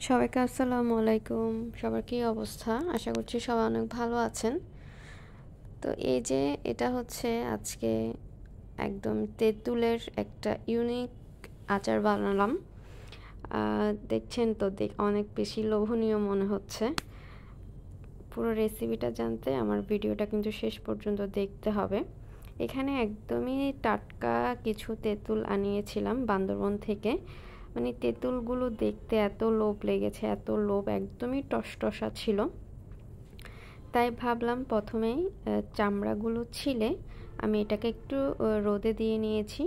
সবাইকে আসসালামু আলাইকুম। সবার কী অবস্থা? আশা করছি সবাই অনেক ভালো আছেন। তো এই যে এটা হচ্ছে আজকে একদম তেঁতুলের একটা ইউনিক আচার বানালাম। দেখছেন তো অনেক বেশি লোভনীয় মনে হচ্ছে। পুরো রেসিপিটা জানতে আমার ভিডিওটা কিন্তু শেষ পর্যন্ত দেখতে হবে। এখানে একদমই টাটকা কিছু তেঁতুল আনিয়েছিলাম বান্দরবন থেকে। মানে তেঁতুলগুলো দেখতে এত লোভ লেগেছে, এত লোভ, একদমই টসটসা ছিল। তাই ভাবলাম প্রথমেই চামড়াগুলো ছিলে আমি এটাকে একটু রোদে দিয়ে নিয়েছি।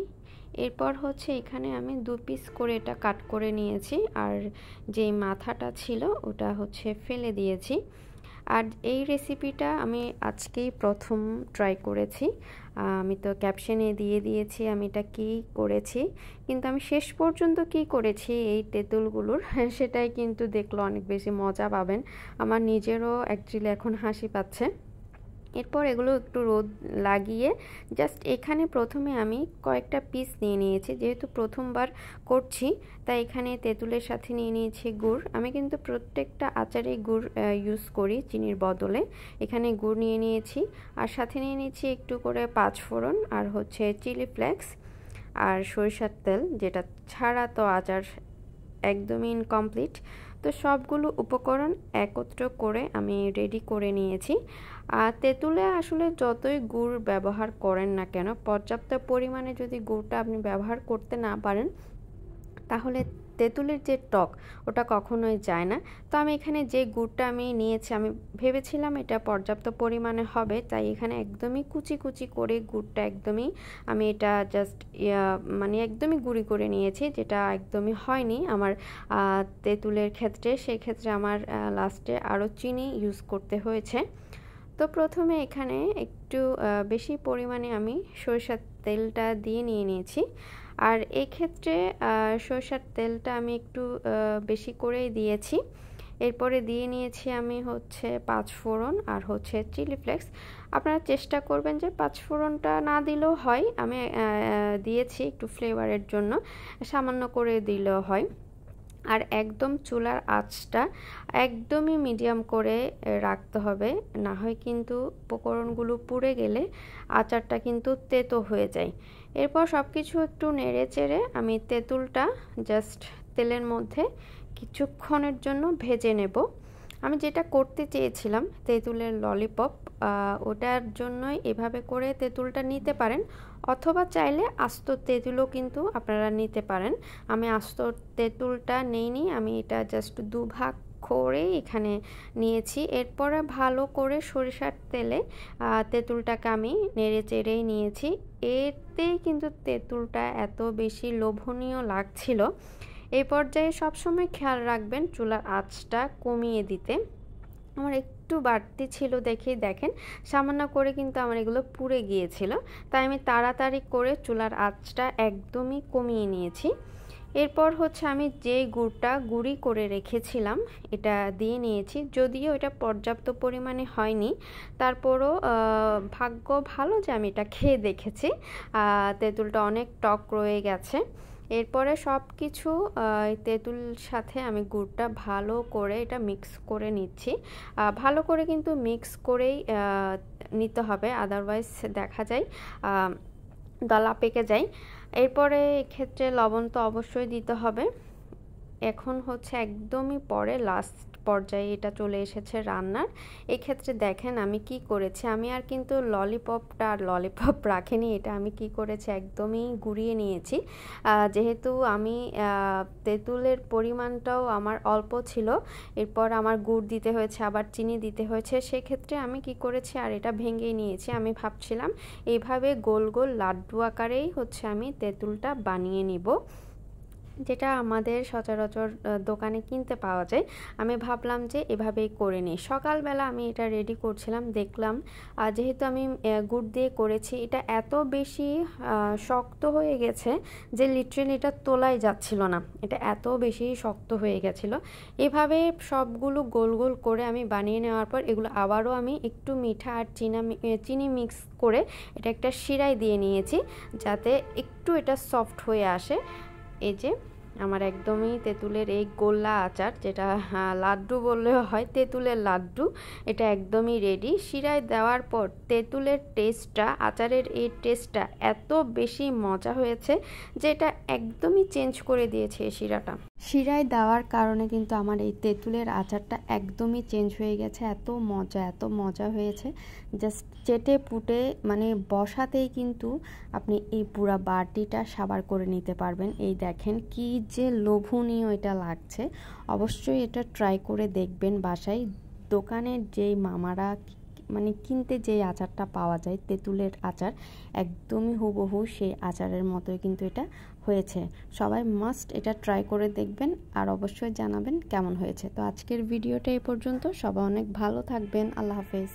এরপর হচ্ছে এখানে আমি 2 পিস করে এটা কাট করে নিয়েছি, আর যেই মাথাটা ছিল ওটা হচ্ছে ফেলে দিয়েছি। আর এই রেসিপিটা আমি আজকেই প্রথম ট্রাই করেছি। আমি তো ক্যাপশনে দিয়ে দিয়েছি আমি এটা কী করেছি, কিন্তু আমি শেষ পর্যন্ত কি করেছি এই তেঁতুলগুলোর সেটাই কিন্তু দেখলে অনেক বেশি মজা পাবেন। আমার নিজেরও অ্যাকচুয়ালি এখন হাসি পাচ্ছে। এরপর এগুলো একটু রোদ লাগিয়ে জাস্ট এখানে প্রথমে আমি কয়েকটা পিস নিয়ে নিয়েছি, যেহেতু প্রথমবার করছি তাই এখানে তেঁতুলের সাথে নিয়ে নিয়েছি গুড়। আমি কিন্তু প্রত্যেকটা আচারে গুড় ইউজ করি চিনির বদলে। এখানে গুড় নিয়ে নিয়েছি, আর সাথে নিয়ে নিয়েছি একটু করে 5 ফোড়ন, আর হচ্ছে চিলি ফ্লেক্স, আর সরিষার তেল, যেটা ছাড়া তো আচার একদমই ইনকমপ্লিট। তো সবগুলো উপকরণ একত্র করে আমি রেডি করে নিয়েছি। আর তেঁতুলে আসলে যতই গুড় ব্যবহার করেন না কেন, পর্যাপ্ত পরিমাণে যদি গুড়টা আপনি ব্যবহার করতে না পারেন তাহলে তেঁতুলের যে টক ওটা কখনোই যায় না। তো আমি এখানে যে গুড়টা আমি নিয়েছি, আমি ভেবেছিলাম এটা পর্যাপ্ত পরিমাণে হবে, তাই এখানে একদমই কুচি কুচি করে গুড়টা একদমই আমি এটা জাস্ট মানে একদমই গুঁড়ি করে নিয়েছি, যেটা একদমই হয়নি আমার তেঁতুলের ক্ষেত্রে। সেক্ষেত্রে আমার লাস্টে আরও চিনি ইউজ করতে হয়েছে। তো প্রথমে এখানে একটু বেশি পরিমাণে আমি সরিষার তেলটা দিয়ে নিয়েছি। আর এক্ষেত্রে সরিষার তেলটা আমি একটু বেশি করেই দিয়েছি। এরপরে দিয়ে নিয়েছি আমি হচ্ছে 5 ফোড়ন আর হচ্ছে চিলি ফ্লেক্স। আপনারা চেষ্টা করবেন যে 5 ফোড়নটা না দিলেও হয়, আমি দিয়েছি একটু ফ্লেভারের জন্য, সামান্য করে দিলেও হয়। আর একদম চুলার আঁচটা একদমই মিডিয়াম করে রাখতে হবে, না হয় কিন্তু উপকরণগুলো পুড়ে গেলে আচারটা কিন্তু তেতো হয়ে যায়। এরপর সব কিছু একটু নেড়ে চেড়ে আমি তেঁতুলটা জাস্ট তেলের মধ্যে কিছুক্ষণের জন্য ভেজে নেব। আমি যেটা করতে চেয়েছিলাম তেঁতুলের ললিপপ, ওটার জন্যই এভাবে করে তেঁতুলটা নিতে পারেন, অথবা চাইলে আস্ত তেঁতুলও কিন্তু আপনারা নিতে পারেন। আমি আস্ত তেঁতুলটা নেইনি, আমি এটা জাস্ট 2 ভাগ করে এখানে নিয়েছি। এরপরে ভালো করে সরিষার তেলে তেঁতুলটাকে আমি নেড়ে চেড়েই নিয়েছি। এতেই কিন্তু তেঁতুলটা এত বেশি লোভনীয় লাগছিল। এই পর্যায়ে সবসময় খেয়াল রাখবেন চুলার আঁচটা কমিয়ে দিতে। আমার একটু বাড়তি ছিল দেখেই দেখেন সামান্য করে কিন্তু আমার এগুলো পুড়ে গিয়েছিল, তাই আমি তাড়াতাড়ি করে চুলার আঁচটা একদমই কমিয়ে নিয়েছি। এরপর হচ্ছে আমি যে গুড়টা গুঁড়ি করে রেখেছিলাম এটা দিয়ে নিয়েছি, যদিও এটা পর্যাপ্ত পরিমাণে হয়নি, তারপরও ভাগ্য ভালো যে আমি এটা খেয়ে দেখেছি, তেঁতুলটা অনেক টক রয়ে গেছে। এরপরে সব কিছু তেঁতুল সাথে আমি গুড়টা ভালো করে এটা মিক্স করে নিচ্ছি। ভালো করে কিন্তু মিক্স করেই নিতে হবে, আদারওয়াইজ দেখা যায় দলা পেকে যায়। এরপরে এক্ষেত্রে লবণ তো অবশ্যই দিতে হবে। এখন হচ্ছে একদমই পরে লাস্ট পর্যায়ে এটা চলে এসেছে রান্নার। এক্ষেত্রে দেখেন আমি কি করেছি, আমি আর কিন্তু ললিপপটা আর ললিপপ রাখিনি, এটা আমি কি করেছি একদমই গুঁড়িয়ে নিয়েছি। যেহেতু আমি তেঁতুলের পরিমাণটাও আমার অল্প ছিল, এরপর আমার গুড় দিতে হয়েছে, আবার চিনি দিতে হয়েছে, সেক্ষেত্রে আমি কি করেছি আর এটা ভেঙে নিয়েছি। আমি ভাবছিলাম এইভাবে গোল গোল লাড্ডু আকারেই হচ্ছে আমি তেঁতুলটা বানিয়ে নিব, যেটা আমাদের সচরাচর দোকানে কিনতে পাওয়া যায়। আমি ভাবলাম যে এভাবেই করে নিই। সকালবেলা আমি এটা রেডি করছিলাম, দেখলাম যেহেতু আমি গুড় দিয়ে করেছি এটা এত বেশি শক্ত হয়ে গেছে যে লিটারেলি এটা তোলাই যাচ্ছিল না, এটা এত বেশি শক্ত হয়ে গেছিলো। এভাবে সবগুলো গোল গোল করে আমি বানিয়ে নেওয়ার পর এগুলো আবারও আমি একটু মিঠা আর চিনি মিক্স করে এটা একটা শিরায় দিয়ে নিয়েছি, যাতে একটু এটা সফট হয়ে আসে। এই যে আমার একদমই তেঁতুলের এই গোল্লা আচার, যেটা লাড্ডু বললেও হয়, তেঁতুলের লাড্ডু, এটা একদমই রেডি। শিরায় দেওয়ার পর তেঁতুলের টেস্টটা, আচারের এই টেস্টটা এত বেশি মজা হয়েছে যে এটা একদমই চেঞ্জ করে দিয়েছে এই শিরাটা। শিরায় দেওয়ার কারণে কিন্তু আমার এই তেঁতুলের আচারটা একদমই চেঞ্জ হয়ে গেছে। এত মজা হয়েছে, জাস্ট চেটে পুটে মানে বসাতেই কিন্তু আপনি এই পুরা বাটিটা সাবার করে নিতে পারবেন। এই দেখেন কি যে লোভনীয় এটা লাগছে। অবশ্যই এটা ট্রাই করে দেখবেন বাসায়। দোকানের যেই মামারা মানে কিনতে যেই আচারটা পাওয়া যায়, তেঁতুলের আচার, একদমই হুবহু সেই আচারের মতোই কিন্তু এটা হয়েছে। সবাই মাস্ট এটা ট্রাই করে দেখবেন আর অবশ্যই জানাবেন কেমন হয়েছে। তো আজকের ভিডিওটা এই পর্যন্ত। সবাই অনেক ভালো থাকবেন। আল্লাহ হাফেজ।